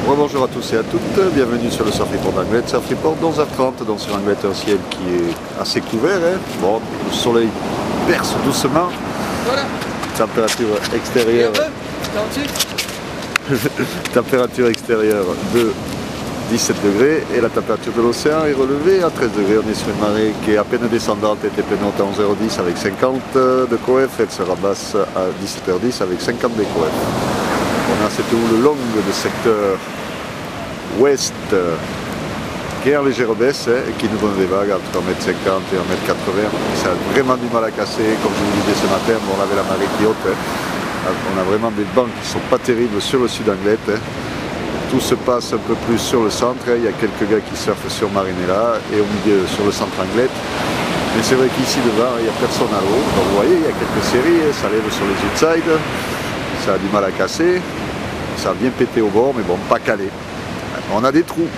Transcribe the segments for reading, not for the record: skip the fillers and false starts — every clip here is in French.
Bonjour à tous et à toutes, bienvenue sur le Surf Report d'Anglet. Surf Report 11h30, donc sur Anglet, un ciel qui est assez couvert. Bon, le soleil perce doucement. Voilà. Température extérieure. Température extérieure de 17 degrés et la température de l'océan est relevée à 13 degrés. On est sur une marée qui est à peine descendante, elle était pleine haute à 11h10 avec 50 de coef, elle sera basse à 17h10 avec 50 de coef. On a cette houle longue de secteur ouest qui est en légère baisse et qui nous donne des vagues entre 1,50 m et 1,80 m. Ça a vraiment du mal à casser, comme je vous disais ce matin, on avait la marée qui haute. On a vraiment des bancs qui ne sont pas terribles sur le sud Anglet. Tout se passe un peu plus sur le centre, il y a quelques gars qui surfent sur Marinella et au milieu sur le centre Anglet. Mais c'est vrai qu'ici devant, il n'y a personne à l'eau. Donc vous voyez, il y a quelques séries, ça lève sur les outsides, ça a du mal à casser, ça a bien pété au bord, mais bon, pas calé. On a des trous.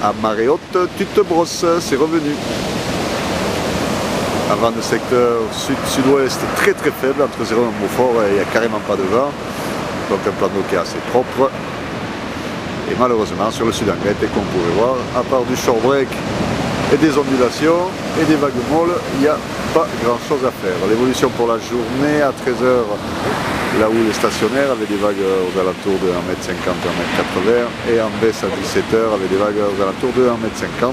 À marée haute, tu te brosses, c'est revenu. Avant le secteur sud-sud-ouest très très faible, entre 0 et 1 Beaufort, il n'y a carrément pas de vent. Donc un plan d'eau qui est assez propre. Et malheureusement, sur le sud Anglet, et qu'on pourrait voir, à part du short break et des ondulations et des vagues molles, il n'y a pas grand chose à faire. L'évolution pour la journée, à 13 h, là où les stationnaires avaient des vagues aux alentours de 1,50 m, 1,80 m, et en baisse à 17 h avec des vagues aux alentours de 1,50 m.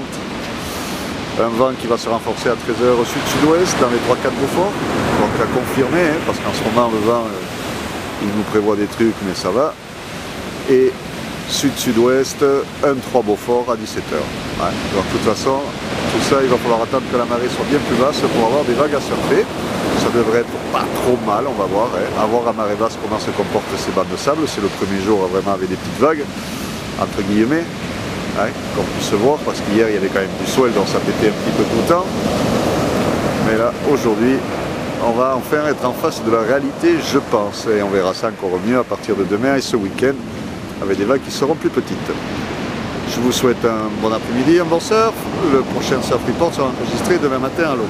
Un vent qui va se renforcer à 13 h au sud-sud-ouest dans les 3-4 Beaufort, donc à confirmer, hein, parce qu'en ce moment le vent il nous prévoit des trucs mais ça va. Et sud-sud-ouest, 1-3 Beaufort à 17 h. Ouais. Donc de toute façon, tout ça il va falloir attendre que la marée soit bien plus basse pour avoir des vagues à surfer. Ça devrait être pas trop mal, on va voir. Hein. À voir à marée basse comment se comportent ces bancs de sable. C'est le premier jour vraiment avec des petites vagues, entre guillemets. Ouais, qu'on puisse voir, parce qu'hier il y avait quand même du swell, donc ça pétait un petit peu tout le temps. Mais là, aujourd'hui, on va enfin être en face de la réalité, je pense. Et on verra ça encore mieux à partir de demain et ce week-end, avec des vagues qui seront plus petites. Je vous souhaite un bon après-midi, un bon surf. Le prochain Surf Report sera enregistré demain matin à l'aube.